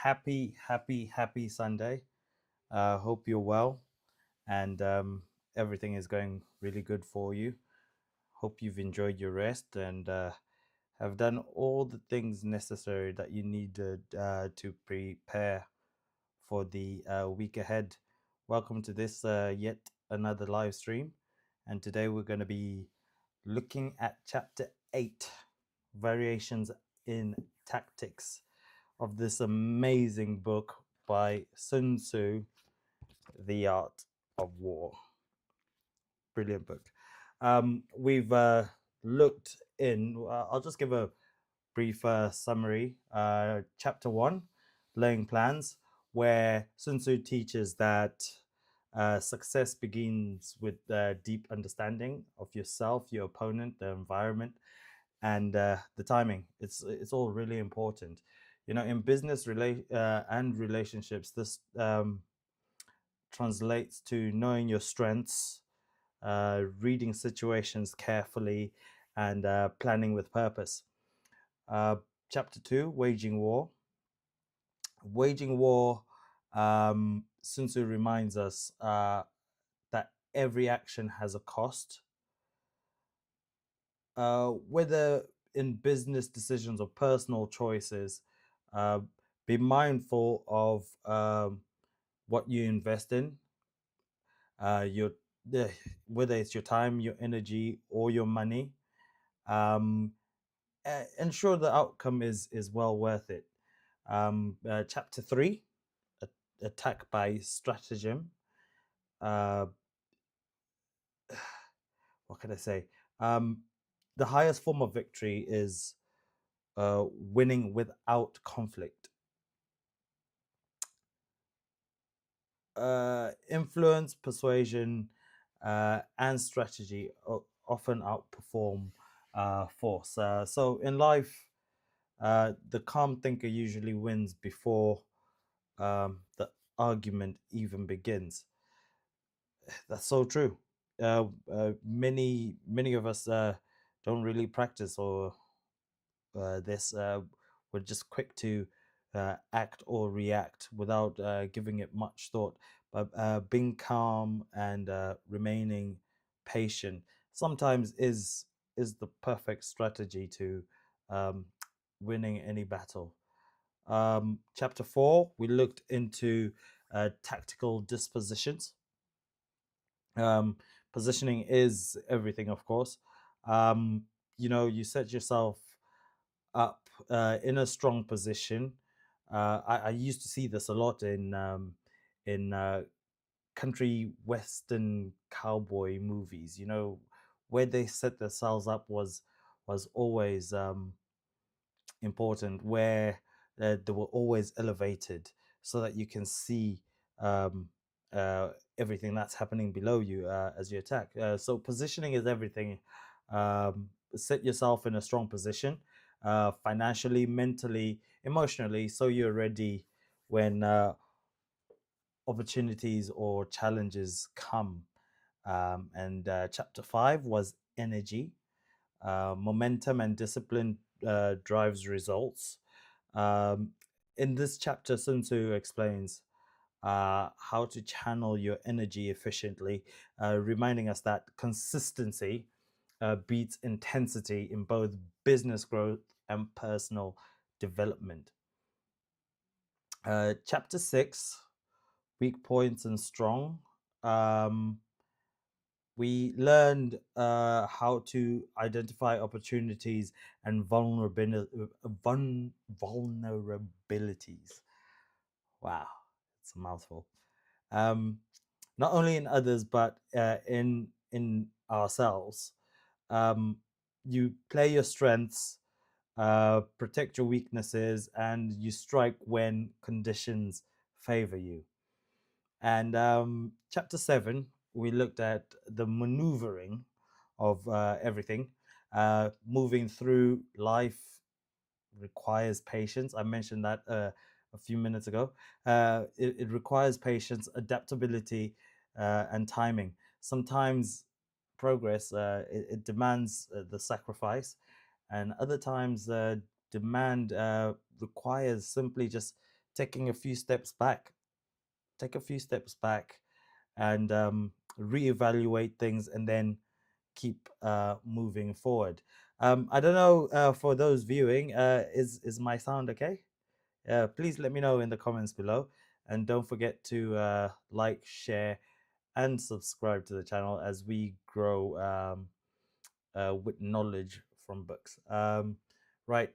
Happy Sunday. Hope you're well and everything is going really good for you. Hope you've enjoyed your rest and have done all the things necessary that you needed to prepare for the week ahead. Welcome to this yet another live stream. And today we're going to be looking at chapter 8 Variations in Tactics of this amazing book by Sun Tzu, The Art of War. Brilliant book. We've looked in, I'll just give a brief summary. Chapter 1, Laying Plans, where Sun Tzu teaches that success begins with deep understanding of yourself, your opponent, the environment, and the timing. It's all really important. You know, in business and relationships, this translates to knowing your strengths, reading situations carefully, and planning with purpose. Uh, Chapter 2, Waging War. Waging war, Sun Tzu reminds us that every action has a cost. Whether in business decisions or personal choices, uh, be mindful of what you invest in, your whether it's your time, your energy, or your money. Um, Ensure the outcome is well worth it. Chapter 3, Attack by Stratagem. Uh, what can I say? Um, the highest form of victory is winning without conflict. Influence, persuasion, and strategy often outperform force. So in life, the calm thinker usually wins before the argument even begins. That's so true. Many of us don't really practice or this. We're just quick to act or react without giving it much thought. But being calm and remaining patient sometimes is the perfect strategy to um, winning any battle. Chapter 4, we looked into tactical dispositions. um, Positioning is everything, of course. um, you know, you set yourself up in a strong position. I used to see this a lot in country western cowboy movies. You know, where they set themselves up was always important, where they were always elevated so that you can see um, uh, everything that's happening below you as you attack. So positioning is everything. Set yourself in a strong position, financially, mentally, emotionally, so you're ready when opportunities or challenges come. And chapter 5 was energy. Momentum and discipline drives results. Um, in this chapter, Sun Tzu explains how to channel your energy efficiently, reminding us that consistency beats intensity in both business growth and personal development. Chapter 6, Weak Points and Strong. Um, we learned how to identify opportunities and vulnerabilities. Wow, it's a mouthful. Um, Not only in others, but in ourselves. Um, you play your strengths, protect your weaknesses, and you strike when conditions favor you. And chapter 7, we looked at the maneuvering of everything. Moving through life requires patience. I mentioned that a few minutes ago. It requires patience, adaptability, and timing. Sometimes progress it demands the sacrifice, and other times demand requires simply just taking a few steps back. Take a few steps back and reevaluate things, and then keep moving forward. I don't know, for those viewing, is my sound okay? Please let me know in the comments below, and don't forget to like, share, and subscribe to the channel as we grow with knowledge from books. Right,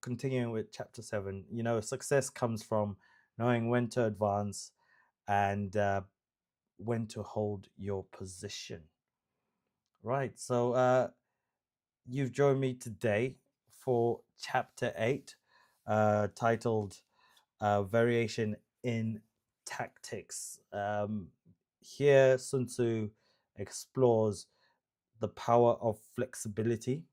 continuing with chapter 7. Success comes from knowing when to advance and when to hold your position. Right, so you've joined me today for chapter 8, titled Variation in Tactics. Here, Sun Tzu explores the power of flexibility.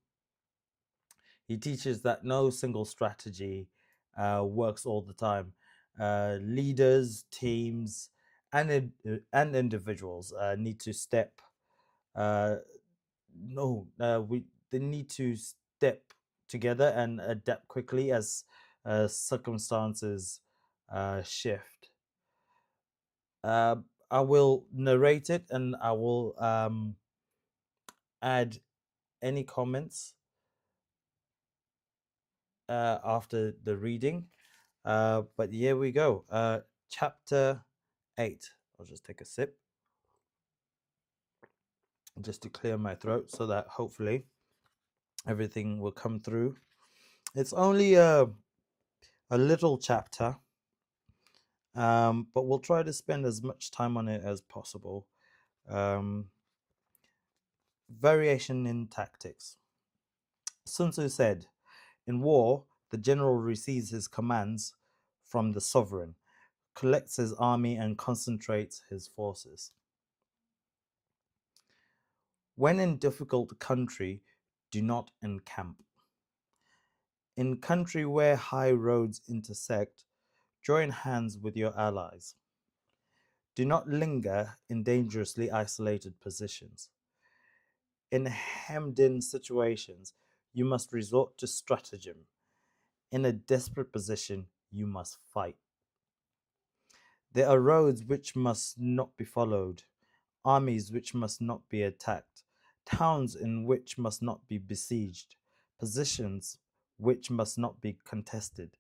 He teaches that no single strategy works all the time. Leaders, teams, and individuals need to step. No, we they need to step together and adapt quickly as circumstances shift. Uh, I will narrate it, and I will add any comments after the reading. But here we go. Chapter 8. I'll just take a sip just to clear my throat so that hopefully everything will come through. It's only a little chapter, but we'll try to spend as much time on it as possible. Variation in tactics. Sun Tzu said, in war, the general receives his commands from the sovereign, collects his army, and concentrates his forces. When in difficult country, do not encamp. In country where high roads intersect, join hands with your allies. Do not linger in dangerously isolated positions. In hemmed-in situations, you must resort to stratagem. In a desperate position, you must fight. There are roads which must not be followed, armies which must not be attacked, towns in which must not be besieged, positions which must not be contested,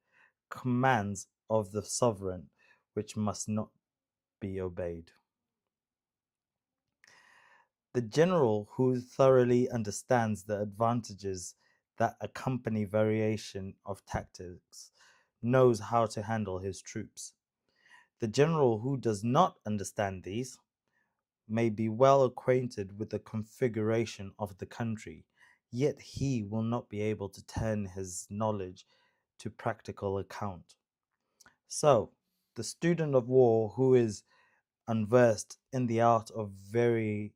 commands of the sovereign which must not be obeyed. The general who thoroughly understands the advantages that accompany variation of tactics knows how to handle his troops. The general who does not understand these may be well acquainted with the configuration of the country, yet he will not be able to turn his knowledge to practical account. So, the student of war who is unversed in the art of varying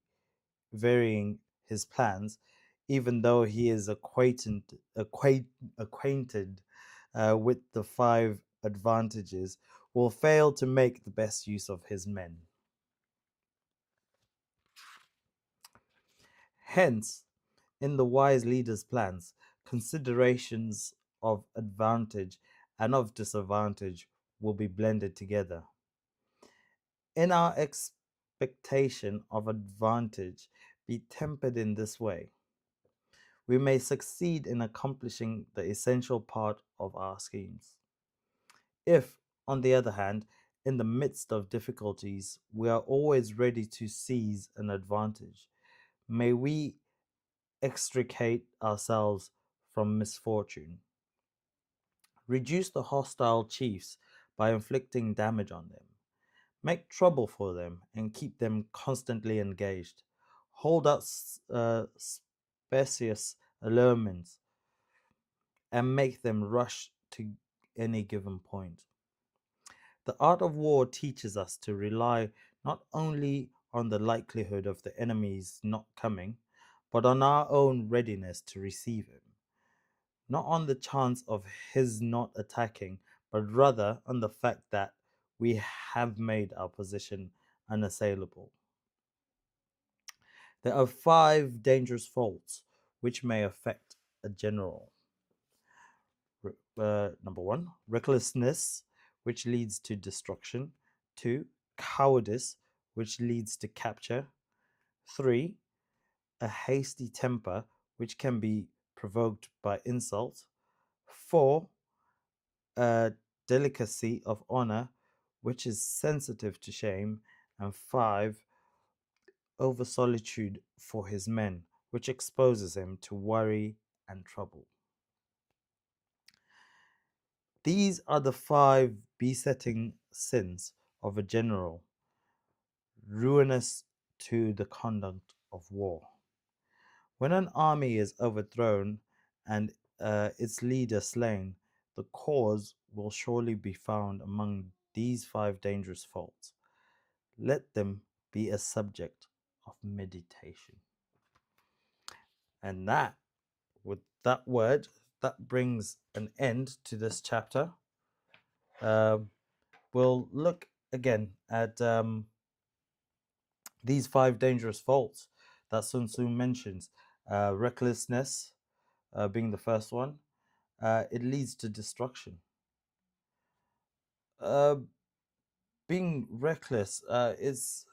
his plans, even though he is acquainted with the 5 advantages, will fail to make the best use of his men. Hence, in the wise leader's plans, considerations of advantage and of disadvantage will be blended together. In our expectation of advantage, be tempered in this way. We may succeed in accomplishing the essential part of our schemes. If, on the other hand, in the midst of difficulties, we are always ready to seize an advantage, may we extricate ourselves from misfortune. Reduce the hostile chiefs by inflicting damage on them. Make trouble for them and keep them constantly engaged. Hold out specious allurements and make them rush to any given point. The art of war teaches us to rely not only on the likelihood of the enemy's not coming, but on our own readiness to receive him. Not on the chance of his not attacking, but rather on the fact that we have made our position unassailable. There are 5 dangerous faults which may affect a general. Number 1, recklessness, which leads to destruction. 2. Cowardice, which leads to capture. 3. A hasty temper, which can be provoked by insult. 4. A delicacy of honor, which is sensitive to shame. And 5. Over solitude for his men, which exposes him to worry and trouble. These are the 5 besetting sins of a general, ruinous to the conduct of war. When an army is overthrown and its leader slain, the cause will surely be found among these 5 dangerous faults. Let them be a subject of meditation. And that, with that word, that brings an end to this chapter. We'll look again at these 5 dangerous faults that Sun Tzu mentions. Recklessness being the first one. It leads to destruction. Being reckless is,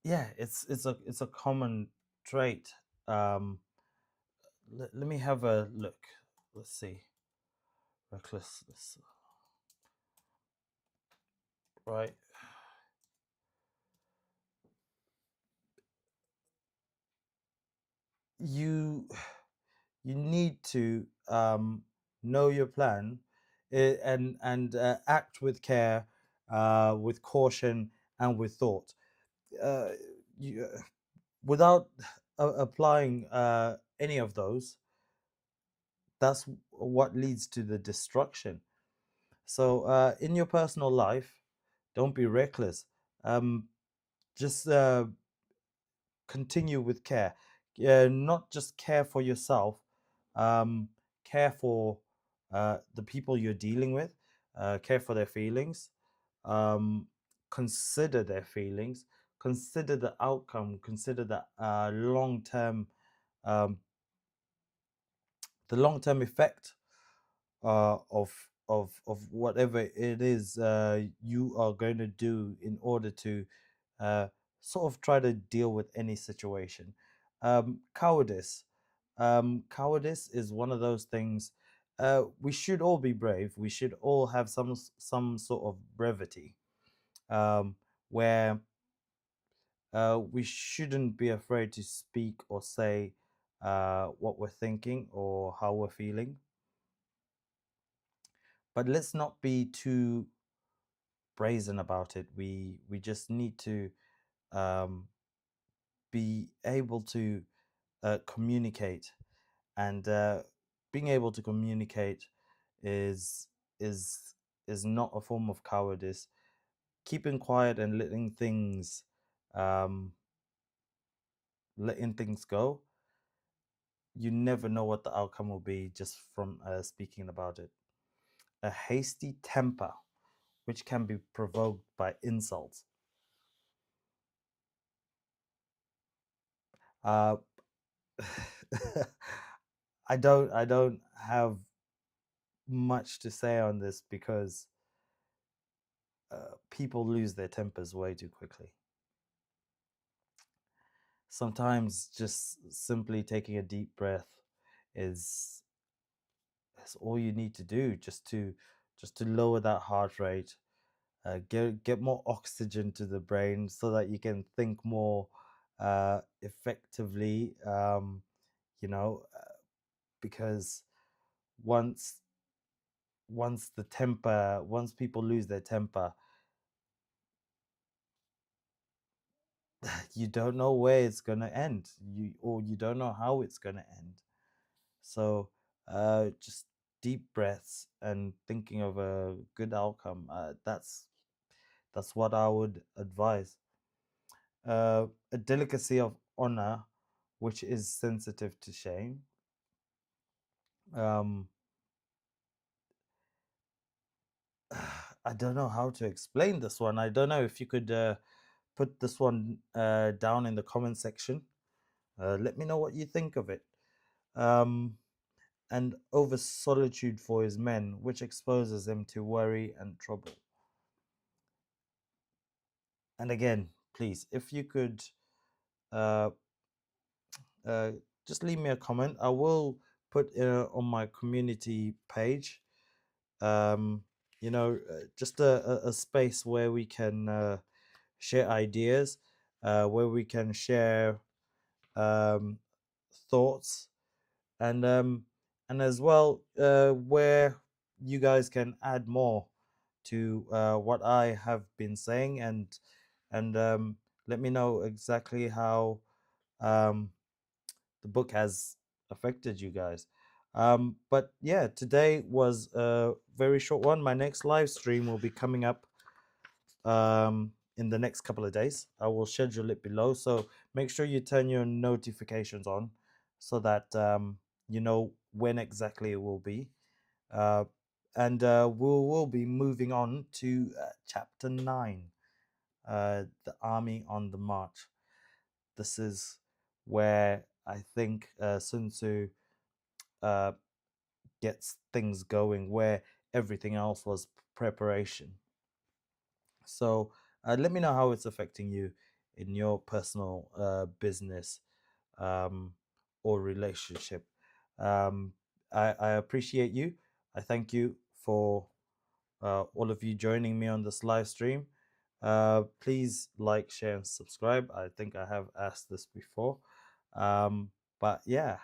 yeah, it's a common trait. Let me have a look. Let's see. Recklessness. Right. You need to know your plan, and act with care, with caution, and with thought. You, without applying any of those, that's what leads to the destruction. So in your personal life, don't be reckless. Just continue with care. Not just care for yourself, um, care for the people you're dealing with, care for their feelings, um, consider their feelings, consider the outcome, consider um, the long-term effect of whatever it is you are going to do in order to uh, sort of try to deal with any situation. Cowardice. Cowardice is one of those things. We should all be brave. We should all have some sort of brevity, where we shouldn't be afraid to speak or say what we're thinking or how we're feeling. But let's not be too brazen about it. We just need to um, be able to communicate, and being able to communicate is is is not a form of cowardice. Keeping quiet and um, letting things go. You never know what the outcome will be just from speaking about it. A hasty temper, which can be provoked by insults. Uh, I don't have much to say on this because people lose their tempers way too quickly. Sometimes just simply taking a deep breath is all you need to do, just to lower that heart rate, get more oxygen to the brain so that you can think more effectively. You know, because once once people lose their temper, you don't know where it's going to end, you don't know how it's going to end. So just deep breaths and thinking of a good outcome, that's what I would advise. A delicacy of honor, which is sensitive to shame. um I don't know how to explain this one. I don't know if you could put this one down in the comment section. Let me know what you think of it. Um, and over solitude for his men, which exposes him to worry and trouble. And again, please, if you could uh, uh, just leave me a comment. I will put on my community page, um, just a space where we can share ideas, where we can share um, thoughts, and as well where you guys can add more to what I have been saying, and let me know exactly how um, the book has affected you guys. But yeah, today was a very short one. My next live stream will be coming up in the next couple of days. I will schedule it below, so make sure you turn your notifications on so that you know when exactly it will be. Uh, and we'll be moving on to chapter 9, the army on the march. This is where I think Sun Tzu uh, gets things going, where everything else was preparation. So let me know how it's affecting you in your personal business um, or relationship. I appreciate you. I thank you for all of you joining me on this live stream. Please like, share, and subscribe. I think I have asked this before. But yeah,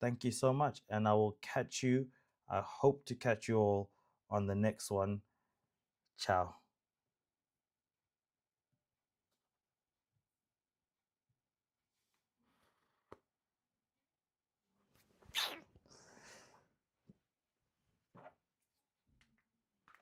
thank you so much. And I will catch you. I hope to catch you all on the next one. Ciao.